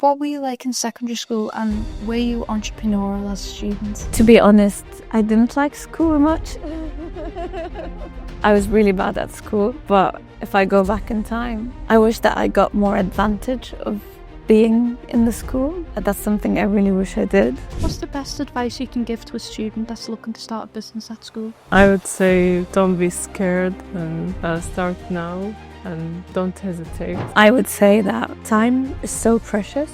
What were you like in secondary school, and were you entrepreneurial as a student? To be honest, I didn't like school much. I was really bad at school, but if I go back in time, I wish that I got more advantage of being in the school. That's something I really wish I did. What's the best advice you can give to a student that's looking to start a business at school? I would say don't be scared and start now and don't hesitate. I would say that time is so precious.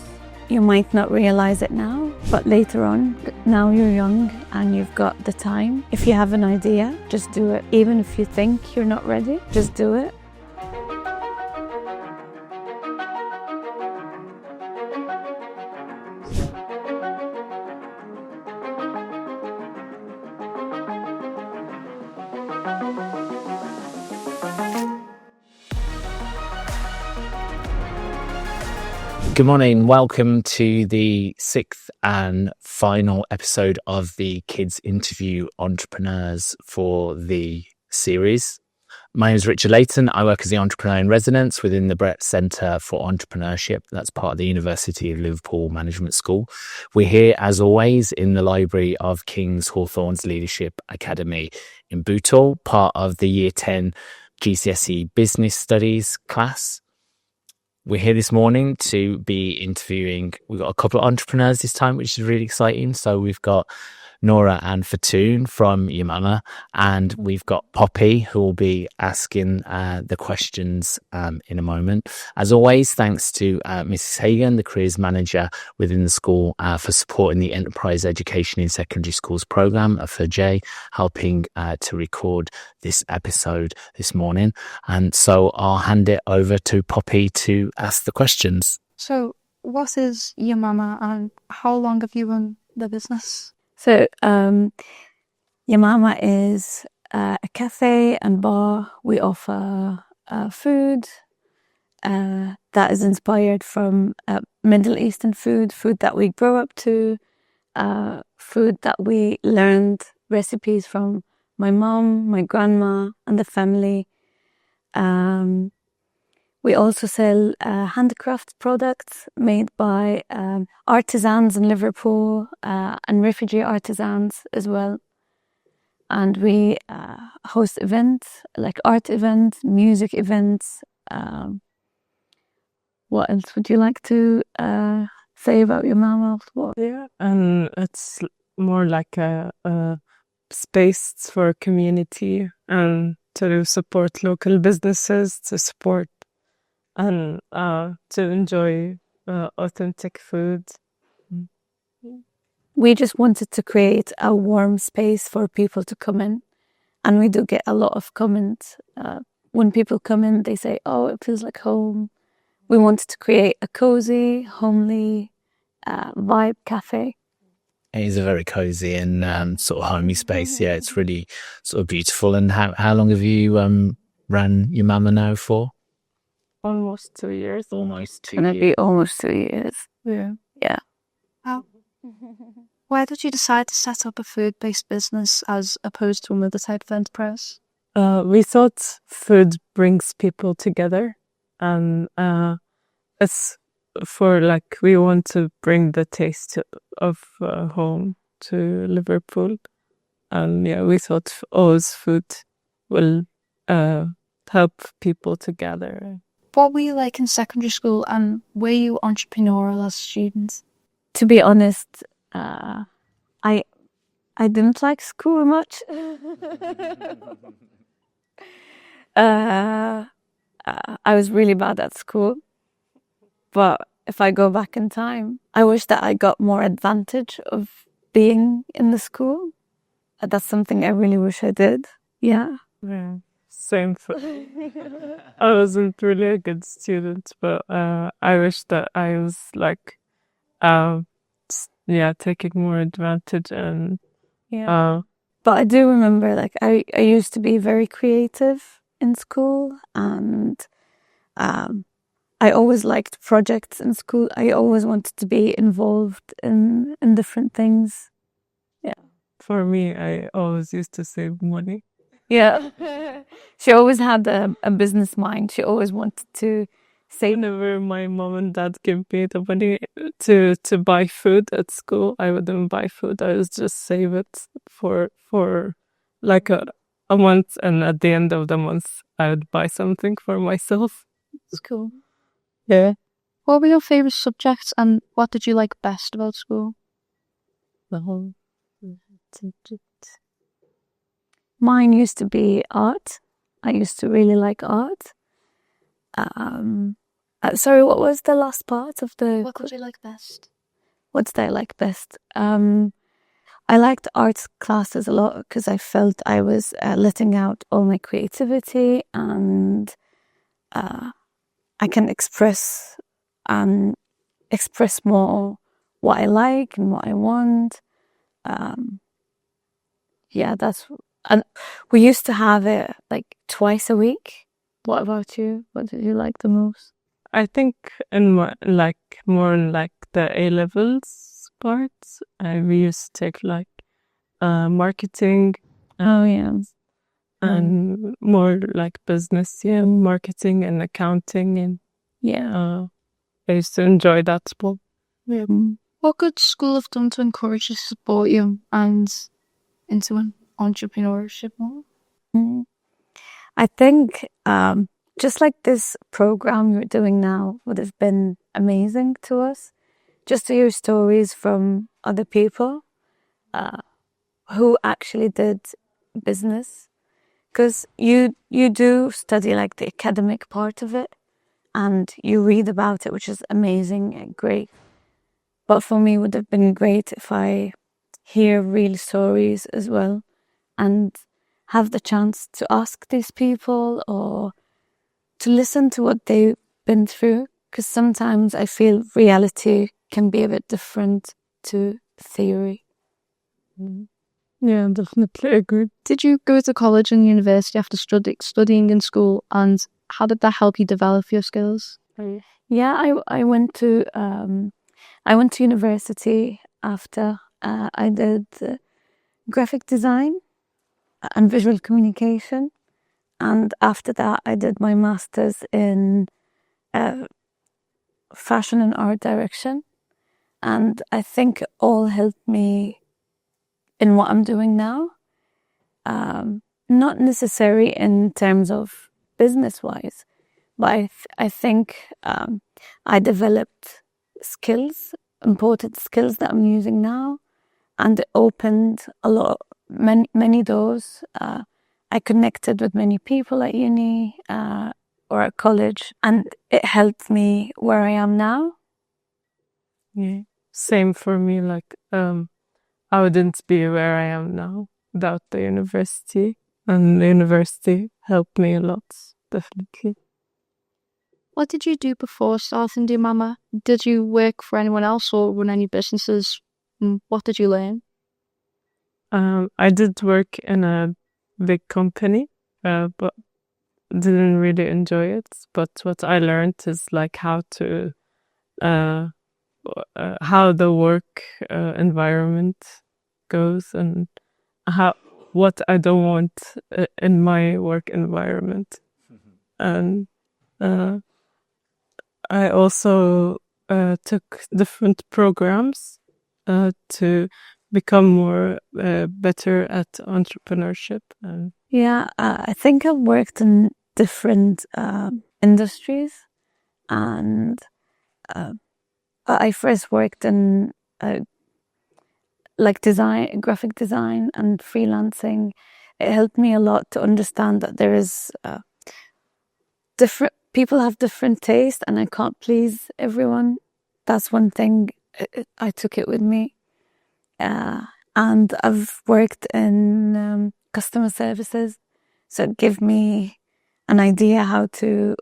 You might not realize it now, but later on, now you're young and you've got the time. If you have an idea, just do it. Even if you think you're not ready, just do it. Good morning. Welcome to the sixth and final episode of the Kids Interview Entrepreneurs for the series. My name is Richard Layton. I work as the Entrepreneur in Residence within the Brett Centre for Entrepreneurship. That's part of the University of Liverpool Management School. We're here, as always, in the library of King's Hawthorne's Leadership Academy in Bootle, part of the Year 10 GCSE Business Studies class. We're here this morning to be interviewing, we've got a couple of entrepreneurs this time, which is really exciting. So we've got Noura and Fouton from Yamama, and we've got Poppy, who will be asking the questions in a moment. As always, thanks to Mrs. Hagan, the careers manager within the school, for supporting the Enterprise Education in Secondary Schools programme for Jay, helping to record this episode this morning. And so I'll hand it over to Poppy to ask the questions. So, what is Yamama, and how long have you run the business? So, Yamama is a cafe and bar. We offer food that is inspired from Middle Eastern food that we grew up to, food that we learned recipes from my mom, my grandma, and the family. We also sell handicraft products made by artisans in Liverpool and refugee artisans as well. And we host events like art events, music events. What else would you like to say about your mama? Yeah, and it's more like a space for community and to support local businesses, to support and to enjoy authentic food. We just wanted to create a warm space for people to come in, and we do get a lot of comments. When people come in, they say, "Oh, it feels like home." We wanted to create a cozy, homely vibe cafe. It is a very cozy and sort of homey space. Yeah, it's really sort of beautiful. And how long have you ran Yamama now for? Almost 2 years. Almost 2 It's gonna years. be almost 2 years. Yeah. How? Why did you decide to set up a food-based business as opposed to another type of enterprise? We thought food brings people together, and it's for like we want to bring the taste of home to Liverpool, and yeah, we thought always food will help people together. What were you like in secondary school, and were you entrepreneurial as a student? To be honest, I didn't like school much. I was really bad at school, but if I go back in time, I wish that I got more advantage of being in the school. That's something I really wish I did. Yeah. Same for I wasn't really a good student, but I wish that I was like taking more advantage and But I do remember, like, I used to be very creative in school, and I always liked projects in school. I always wanted to be involved in different things. Yeah. For me, I always used to save money. Yeah. She always had a business mind. She always wanted to Whenever my mom and dad give me the money to buy food at school, I wouldn't buy food. I would just save it for like a month, and at the end of the month, I would buy something for myself. It's cool. Yeah. What were your favourite subjects and what did you like best about school? Mine used to be art. I used to really like art. Sorry, what was the last part of the... What did you like best? What did I like best? I liked art classes a lot because I felt I was letting out all my creativity, and I can express more what I like and what I want. Yeah, and we used to have it like twice a week. What about you? What did you like the most? I think in more like the A levels part, we used to take like marketing. Oh yeah, and more like business, marketing and accounting, and I used to enjoy that sport. Yeah. What could school have done to encourage you, support you, and into an entrepreneurship more? I think just like this program you're doing now would have been amazing to us, just to hear stories from other people who actually did business, because you do study like the academic part of it and you read about it, which is amazing and great, but for me it would have been great if I hear real stories as well and have the chance to ask these people or to listen to what they've been through, because sometimes I feel reality can be a bit different to theory. Yeah, definitely agree. Did you go to college and university after studying in school, and how did that help you develop your skills? Yeah, I went to university after. I did graphic design and visual communication, and after that I did my master's in fashion and art direction, and I think it all helped me in what I'm doing now. Not necessarily in terms of business-wise, but I think I developed important skills that I'm using now, and it opened many doors. I connected with many people at uni or at college, and it helped me where I am now. Yeah, same for me. Like, I wouldn't be where I am now without the university, and the university helped me a lot, definitely. What did you do before starting Yamama? Did you work for anyone else or run any businesses? What did you learn? I did work in a big company, but didn't really enjoy it. But what I learned is like how the work environment goes, and what I don't want in my work environment. And I also took different programs to become more better at entrepreneurship. Yeah, I think I've worked in different industries, and I first worked in like graphic design and freelancing. It helped me a lot to understand that there is different people have different tastes, and I can't please everyone. That's one thing. I took it with me, and I've worked in customer services, so it gave me an idea how to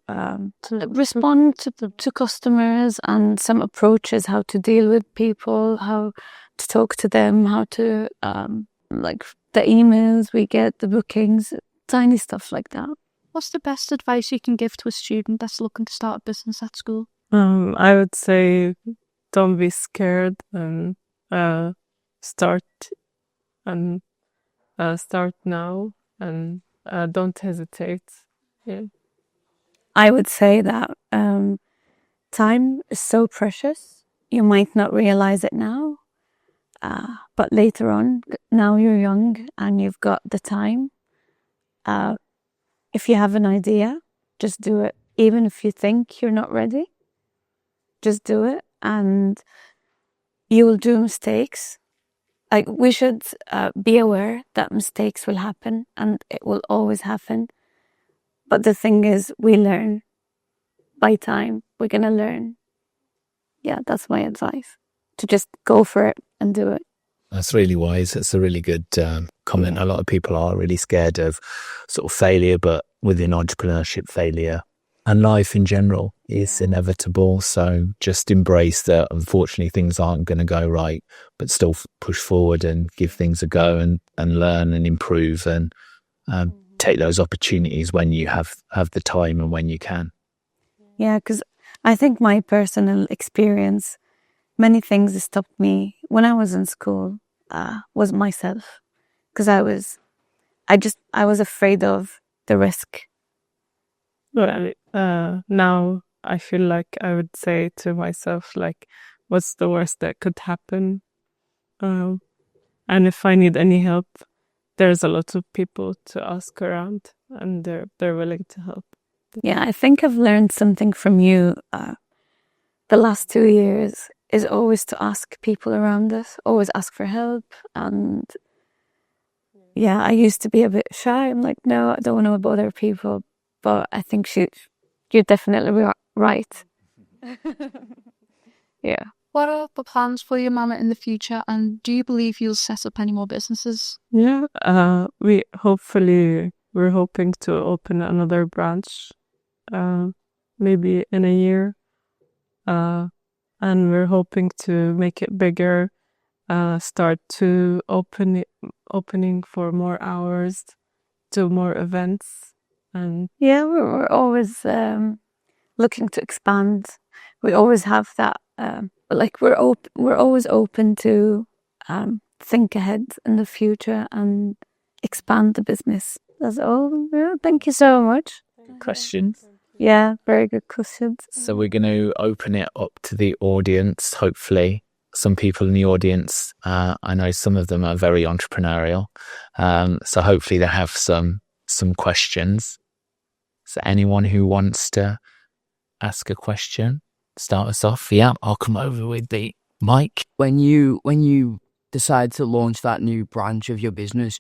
respond to customers and some approaches, how to deal with people, how to talk to them, how to like the emails we get, the bookings, tiny stuff like that. What's the best advice you can give to a student that's looking to start a business at school? I would say don't be scared, and start now, and don't hesitate. Yeah. I would say that time is so precious. You might not realize it now, but later on, now you're young and you've got the time. If you have an idea, just do it. Even if you think you're not ready, just do it, and you will do mistakes. Like, we should be aware that mistakes will happen, and it will always happen. But the thing is, we learn by time. We're gonna learn. Yeah, that's my advice. To just go for it and do it. That's really wise. It's a really good comment. A lot of people are really scared of sort of failure, but within entrepreneurship, failure and life in general is inevitable. So just embrace that. Unfortunately, things aren't going to go right, but still push forward and give things a go and learn and improve and take those opportunities when you have the time and when you can. Yeah, because I think my personal experience, many things that stopped me when I was in school was myself, because I was afraid of the risk. Well, now I feel like I would say to myself, like, what's the worst that could happen? And if I need any help, there's a lot of people to ask around, and they're willing to help. Yeah, I think I've learned something from you the last 2 years is always to ask people around us, always ask for help. And yeah, I used to be a bit shy. I'm like, no, I don't want to bother people. But I think you're definitely right. Yeah. What are the plans for your mama in the future, and do you believe you'll set up any more businesses? Yeah, we're hoping to open another branch, maybe in a year, and we're hoping to make it bigger, start to opening for more hours, do more events, and yeah, we're always looking to expand. We always have that. Like, we're always open to think ahead in the future and expand the business. That's all. Yeah, thank you so much. Questions? Yeah, very good questions. So we're going to open it up to the audience, hopefully. Some people in the audience, I know some of them are very entrepreneurial. So hopefully they have some questions. So anyone who wants to ask a question, start us off. Yeah, I'll come over with the mic. When you decide to launch that new branch of your business,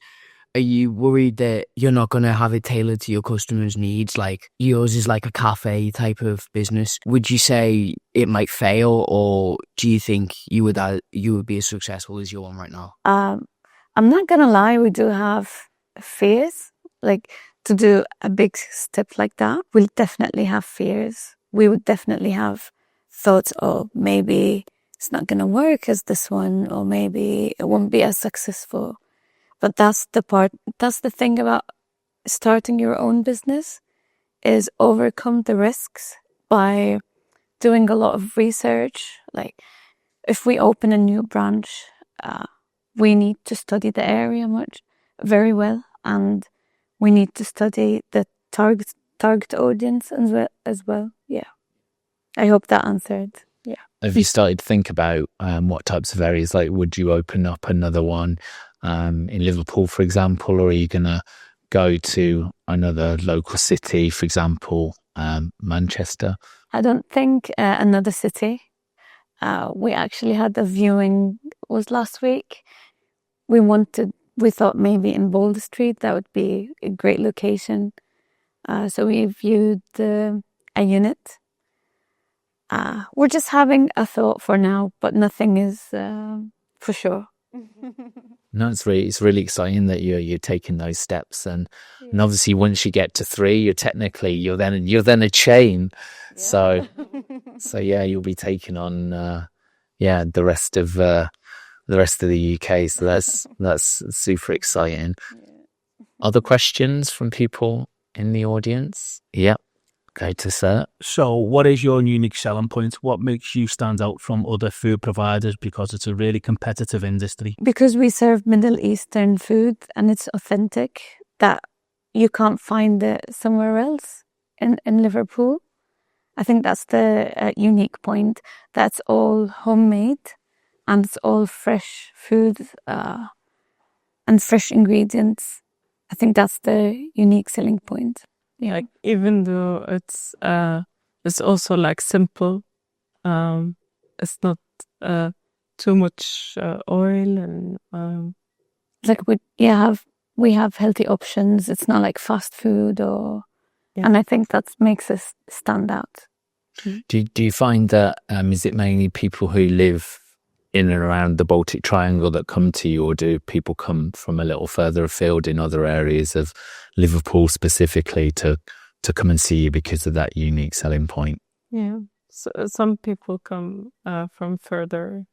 are you worried that you're not going to have it tailored to your customers' needs? Like, yours is like a cafe type of business. Would you say it might fail, or do you think you would be as successful as your one right now? I'm not gonna lie, we do have fears. Like, to do a big step like that, we'll definitely have fears. We would definitely have thoughts, oh, maybe it's not gonna work as this one, or maybe it won't be as successful. But that's the thing about starting your own business, is overcome the risks by doing a lot of research. Like, if we open a new branch, we need to study the area very well, and we need to study the target audience as well. Yeah, I hope that answered. Yeah. Have you started to think about what types of areas? Like, would you open up another one in Liverpool, for example, or are you going to go to another local city, for example, Manchester? I don't think another city. We actually had a viewing, was last week. We thought maybe in Boulder Street, that would be a great location. So we viewed a unit. We're just having a thought for now, but nothing is for sure. No, it's really exciting that you're taking those steps, and obviously once you get to 3, you're then a chain. Yeah. So yeah, you'll be taking on the rest of the UK. So that's super exciting. Yeah. Other questions from people in the audience? Yeah. Go to Sir. So what is your unique selling point? What makes you stand out from other food providers? Because it's a really competitive industry. Because we serve Middle Eastern food and it's authentic, that you can't find it somewhere else. in Liverpool. I think that's the unique point. That's all homemade and it's all fresh food and fresh ingredients. I think that's the unique selling point. Yeah. Like even though it's also like simple, it's not too much oil and Like we have healthy options. It's not like fast food and I think that makes us stand out. Do you find that is it mainly people who live in and around the Baltic Triangle that come to you, or do people come from a little further afield in other areas of Liverpool specifically to come and see you because of that unique selling point? yeah. So some people come from further.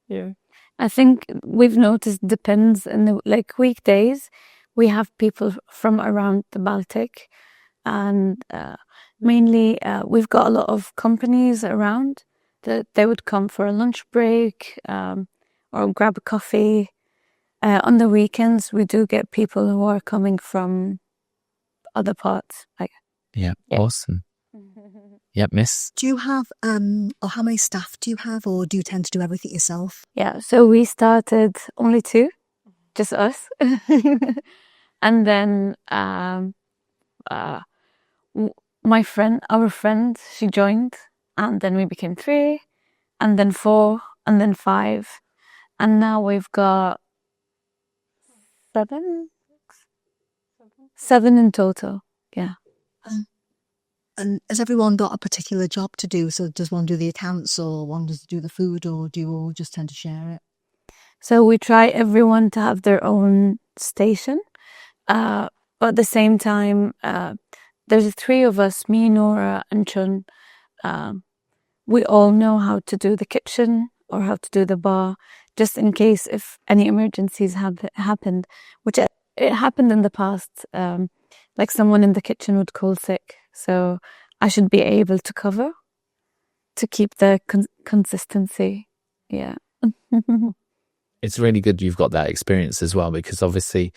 Yeah. I think we've noticed depends in the like weekdays. We have people from around the Baltic, and mainly we've got a lot of companies around that they would come for a lunch break or grab a coffee. On the weekends, we do get people who are coming from other parts. Yeah. Awesome. Yep, miss. Do you have, or how many staff do you have, or do you tend to do everything yourself? Yeah, so we started only 2, just us. And then our friend, she joined, and then we became 3, and then 4, and then 5. And now we've got 7 in total. Yeah. And has everyone got a particular job to do? So does one do the accounts, or one does do the food, or do you all just tend to share it? So we try everyone to have their own station. But at the same time, there's 3 of us, me, Noura and Chun. We all know how to do the kitchen or how to do the bar, just in case if any emergencies have happened, which it happened in the past. Like someone in the kitchen would call sick. So I should be able to cover to keep the consistency. Yeah. It's really good you've got that experience as well, because obviously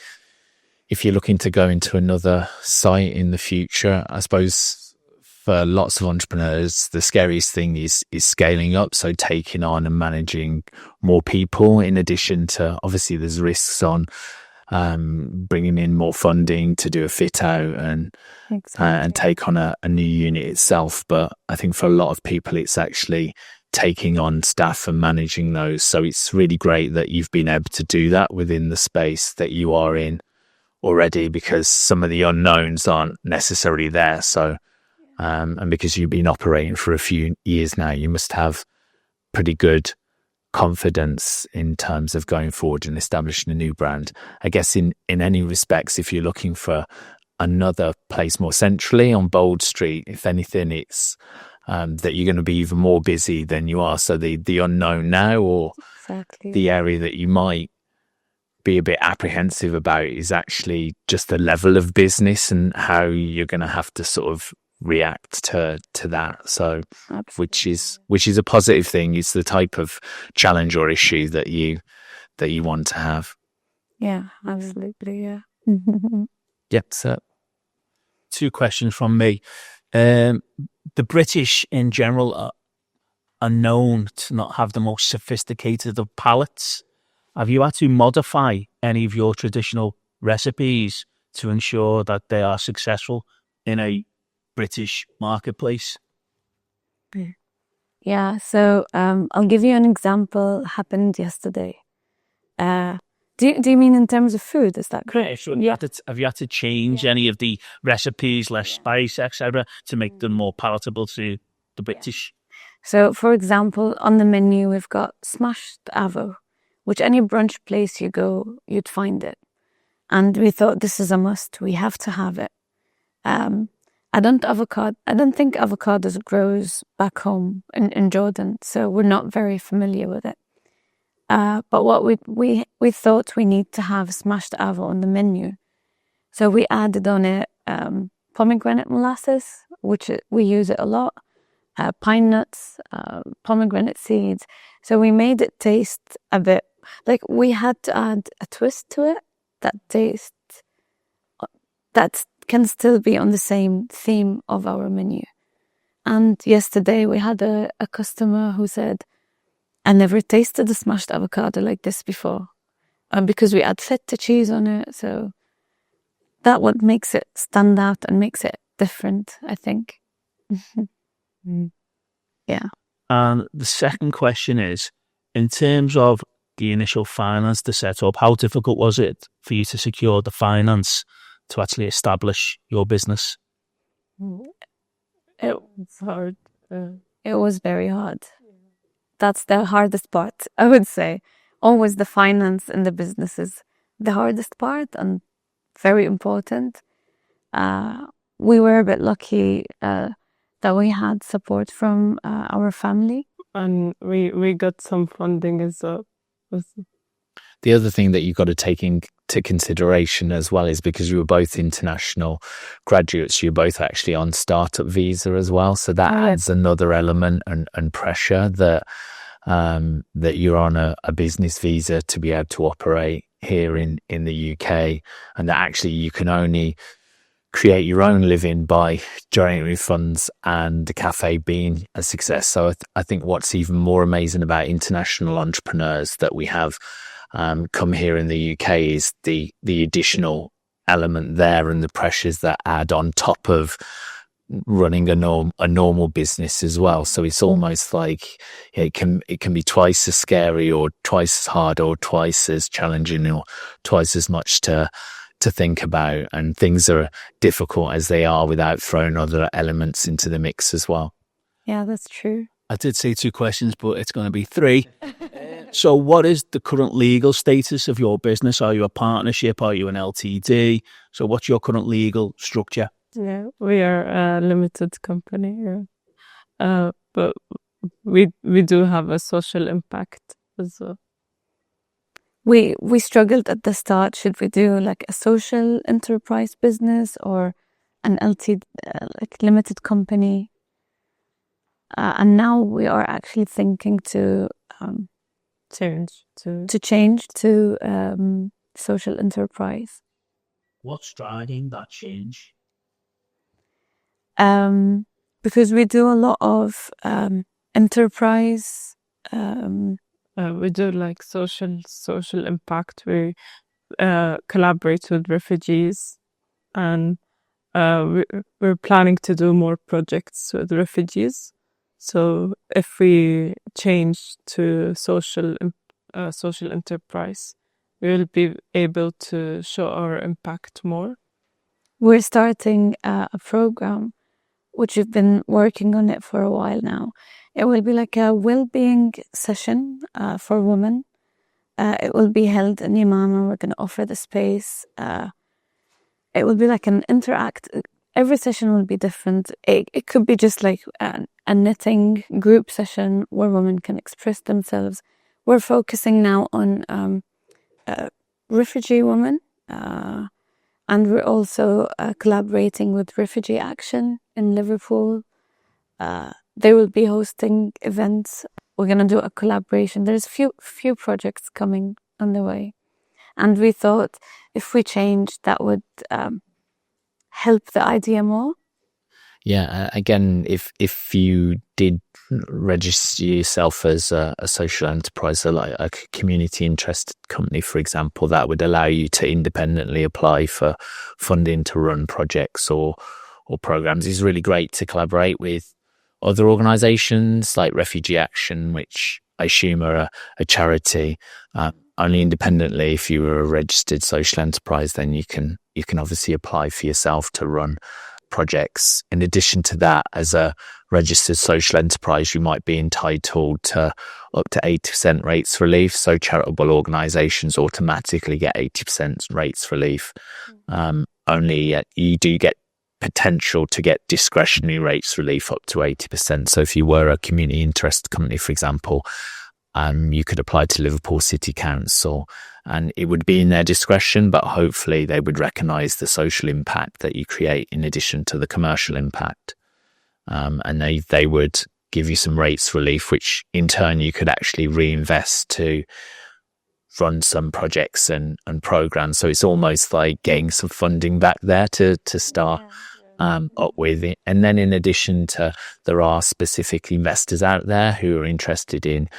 if you're looking to go into another site in the future, I suppose for lots of entrepreneurs, the scariest thing is scaling up. So taking on and managing more people, in addition to obviously there's risks on bringing in more funding to do a fit out and take on a new unit itself. But I think for a lot of people, it's actually taking on staff and managing those. So it's really great that you've been able to do that within the space that you are in already, because some of the unknowns aren't necessarily there. So, and because you've been operating for a few years now, you must have pretty good confidence in terms of going forward and establishing a new brand. I guess in any respects, if you're looking for another place more centrally on Bold Street, if anything, it's that you're going to be even more busy than you are. So the unknown now, or the area that you might be a bit apprehensive about, is actually just the level of business and how you're going to have to sort of react to that. So which is a positive thing. It's the type of challenge or issue that you want to have. Yeah, absolutely. Yeah. Yep. So 2 questions from me. The British in general are known to not have the most sophisticated of palates. Have you had to modify any of your traditional recipes to ensure that they are successful in a British marketplace? Yeah, so I'll give you an example. Happened yesterday. Do you mean in terms of food? Is that correct? So have you had to change any of the recipes, less spice, etc., to make them more palatable to the British? So, for example, on the menu we've got smashed avo, which any brunch place you go, you'd find it. And we thought this is a must. We have to have it. I don't think avocados grows back home in Jordan, so we're not very familiar with it. But what we thought we need to have smashed avo on the menu. So we added on it pomegranate molasses, which we use it a lot, pine nuts, pomegranate seeds. So we made it taste a bit like we had to add a twist to it that can still be on the same theme of our menu. And yesterday we had a customer who said, I never tasted a smashed avocado like this before. Because we add feta cheese on it. So that what makes it stand out and makes it different, I think. Yeah. And the second question is, in terms of the initial finance to set up, how difficult was it for you to secure the finance to actually establish your business? It was hard. It was very hard. That's the hardest part, I would say. Always the finance in the business is the hardest part and very important. We were a bit lucky that we had support from our family. And we got some funding as well. The other thing that you've got to take into consideration as well is because you were both international graduates, you're both actually on startup visa as well. So that adds another element and pressure that you're on a business visa to be able to operate here in the UK, and that actually you can only create your own living by generating funds and the cafe being a success. So I think what's even more amazing about international entrepreneurs that we have come here in the UK is the additional element there and the pressures that add on top of running a normal business as well. So it's almost like it can be twice as scary or twice as hard or twice as challenging or twice as much to think about, and things are difficult as they are without throwing other elements into the mix as well. Yeah, that's true. I did say 2 questions, but it's going to be 3. So what is the current legal status of your business? Are you a partnership? Are you an LTD? So what's your current legal structure? Yeah, we are a limited company, but we do have a social impact as well. We struggled at the start. Should we do like a social enterprise business or an LTD, like limited company? And now we are actually thinking to Change to social enterprise. What's driving that change? Because we do a lot of enterprise. We do like social impact. We collaborate with refugees, and we're planning to do more projects with refugees. So if we change to social enterprise, we will be able to show our impact more. We're starting a program, which we've been working on it for a while now. It will be like a well-being session for women. It will be held in Yamama. We're going to offer the space. It will be like an every session will be different. It could be just like a knitting group session where women can express themselves. We're focusing now on refugee women, and we're also collaborating with Refugee Action in Liverpool. They will be hosting events. We're going to do a collaboration. There's few projects coming on the way. And we thought if we change, that would help the idea more. Yeah, again, if you did register yourself as a social enterprise, like a community interested company, for example, that would allow you to independently apply for funding to run projects or programs. It's really great to collaborate with other organisations like Refugee Action, which I assume are a charity. Only independently, if you were a registered social enterprise, then you can obviously apply for yourself to run projects. In addition to that, as a registered social enterprise, you might be entitled to up to 80% rates relief. So charitable organisations automatically get 80% rates relief. Only you do get potential to get discretionary rates relief up to 80%. So if you were a community interest company, for example, you could apply to Liverpool City Council, and it would be in their discretion, but hopefully they would recognise the social impact that you create in addition to the commercial impact. And they would give you some rates relief, which in turn you could actually reinvest to run some projects and programs. So it's almost like getting some funding back there to start up with it. And then in addition to, there are specific investors out there who are interested in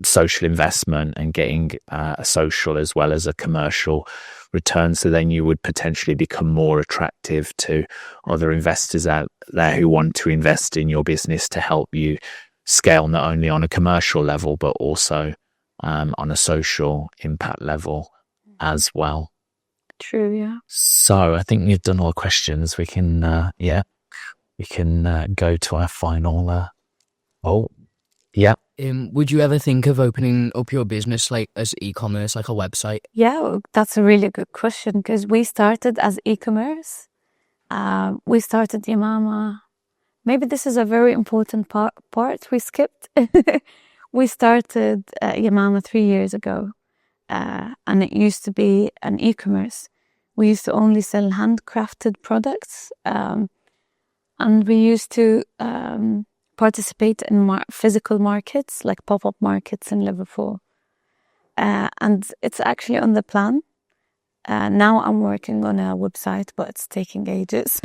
social investment and getting a social as well as a commercial return. So then you would potentially become more attractive to other investors out there who want to invest in your business to help you scale not only on a commercial level, but also on a social impact level as well. True, yeah. So I think we've done all the questions. We can, go to our final. Would you ever think of opening up your business like as e-commerce, like a website? Yeah, that's a really good question, because we started as e-commerce. We started Yamama. Maybe this is a very important part we skipped. We started Yamama 3 years ago, and it used to be an e-commerce. We used to only sell handcrafted products, and we used to participate in physical markets, like pop-up markets in Liverpool. And it's actually on the plan. Now I'm working on a website, but it's taking ages.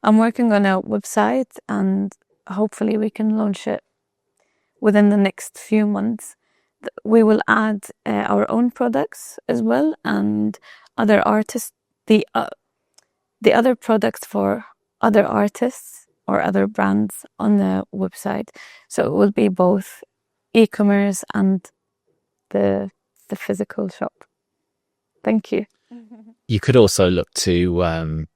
I'm working on a website, and hopefully we can launch it within the next few months. We will add our own products as well, and other artists, the other products for other artists or other brands on the website. So it will be both e-commerce and the physical shop. Thank you. You could also look to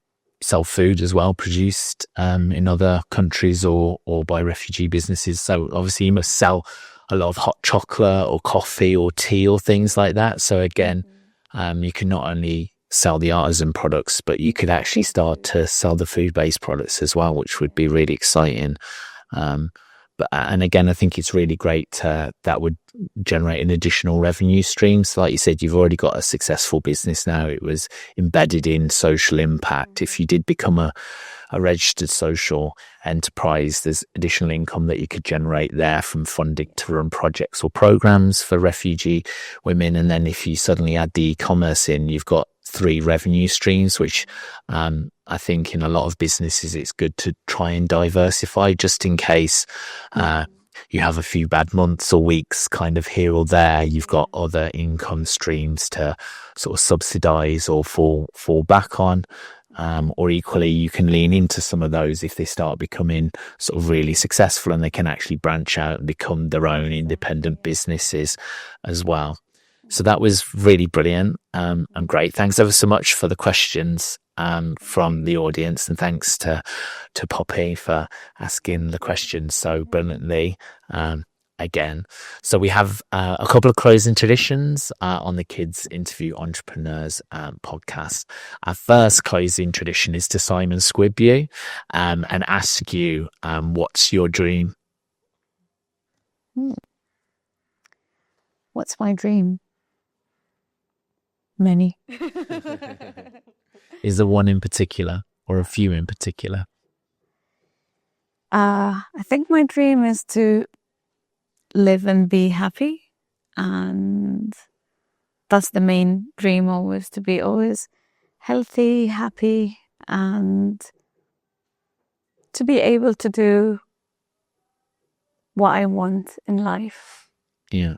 sell food as well, produced in other countries or by refugee businesses. So obviously you must sell a lot of hot chocolate or coffee or tea or things like that. So again, you can not only sell the artisan products, but you could actually start to sell the food-based products as well, which would be really exciting. And again, I think it's really great that would generate an additional revenue stream. So like you said, you've already got a successful business now. It was embedded in social impact. If you did become a registered social enterprise, there's additional income that you could generate there from funding to run projects or programs for refugee women. And then if you suddenly add the e-commerce in, you've got 3 revenue streams, which I think in a lot of businesses it's good to try and diversify, just in case you have a few bad months or weeks kind of here or there. You've got other income streams to sort of subsidize or fall back on. Or equally, you can lean into some of those if they start becoming sort of really successful and they can actually branch out and become their own independent businesses as well. So that was really brilliant and great. Thanks ever so much for the questions from the audience, and thanks to Poppy for asking the questions so brilliantly again. So we have a couple of closing traditions on the Kids Interview Entrepreneurs podcast. Our first closing tradition is to Simon Squibb you and ask you, what's your dream? What's my dream? Many. Is there one in particular or a few in particular? I think my dream is to live and be happy, and that's the main dream, always to be always healthy, happy, and to be able to do what I want in life. Yeah.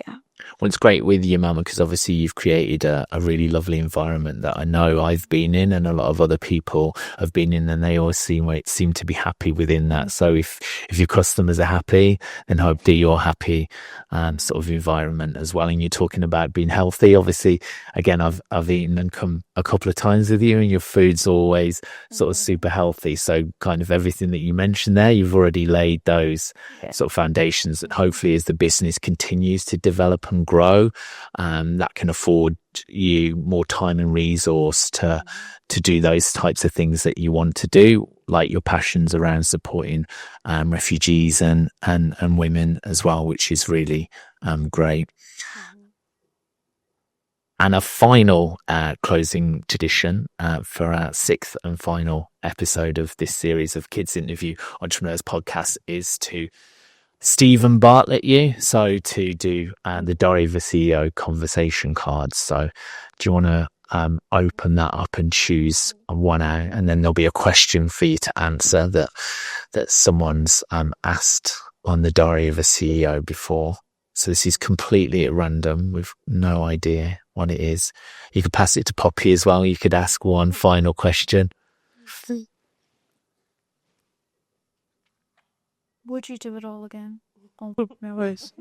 Yeah. Well, it's great with Yamama because obviously you've created a really lovely environment that I know I've been in and a lot of other people have been in, and they always seem to be happy within that. So if your customers are happy, then hopefully you're happy, sort of environment as well. And you're talking about being healthy. Obviously, again, I've eaten and come a couple of times with you, and your food's always sort of super healthy. So kind of everything that you mentioned there, you've already laid those sort of foundations that hopefully as the business continues to develop and grow, that can afford you more time and resource to do those types of things that you want to do, like your passions around supporting refugees and women as well, which is really great. And a final closing tradition for our 6th and final episode of this series of Kids Interview Entrepreneurs podcast is to Stephen Bartlett you, so to do the Diary of a CEO conversation cards. So do you want to open that up and choose one out, and then there'll be a question for you to answer that someone's asked on the Diary of a CEO before. So this is completely at random with no idea what it is. You could pass it to Poppy as well. You could ask one final question. Would you do it all again? Oh, No worries.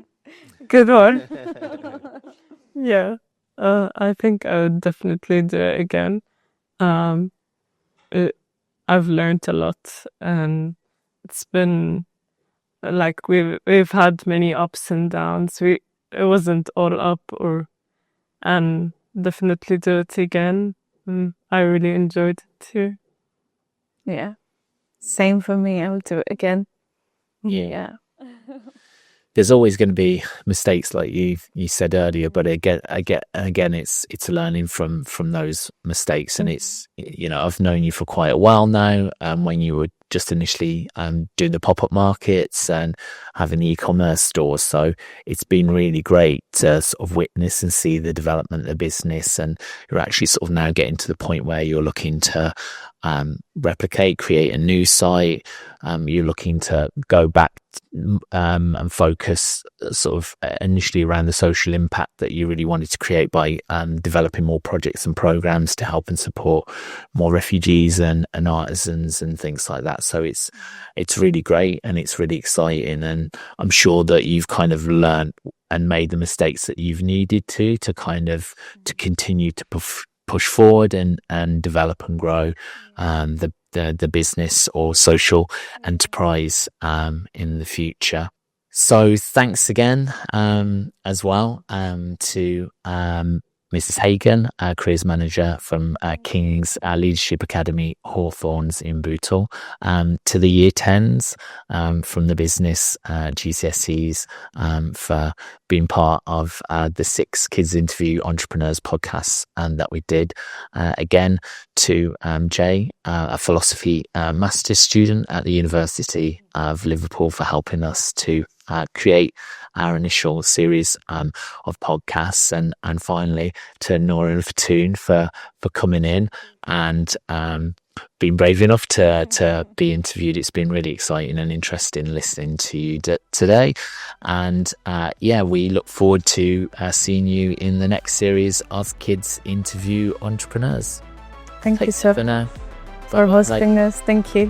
Good one. Yeah. I think I would definitely do it again. I've learned a lot, and it's been like we've had many ups and downs. It wasn't all up, and definitely do it again. I really enjoyed it too. Yeah. Same for me. I will do it again. Yeah. There's always going to be mistakes, like you said earlier, but again, it's learning from those mistakes, and it's, I've known you for quite a while now. When you were just initially doing the pop-up markets and having the e-commerce stores, so it's been really great to sort of witness and see the development of the business, and you're actually sort of now getting to the point where you're looking to replicate, create a new site. You're looking to go back and focus sort of initially around the social impact that you really wanted to create by developing more projects and programs to help and support more refugees and artisans and things like that. So it's really great, and it's really exciting, and I'm sure that you've kind of learned and made the mistakes that you've needed to continue to push forward and develop and grow the business or social enterprise in the future. So thanks again as well to Mrs. Hagan, our careers manager from King's Leadership Academy, Hawthorns in Bootle, to the Year 10s from the business GCSEs for being part of the 6 Kids Interview Entrepreneurs podcasts that we did. Again, to Jay, a philosophy master's student at the University of Liverpool, for helping us to create our initial series of podcasts, and finally to Noura and Fouton for coming in and being brave enough to be interviewed. It's been really exciting and interesting listening to you today, and we look forward to seeing you in the next series of Kids Interview Entrepreneurs. Thank you so for now for hosting us. Thank you.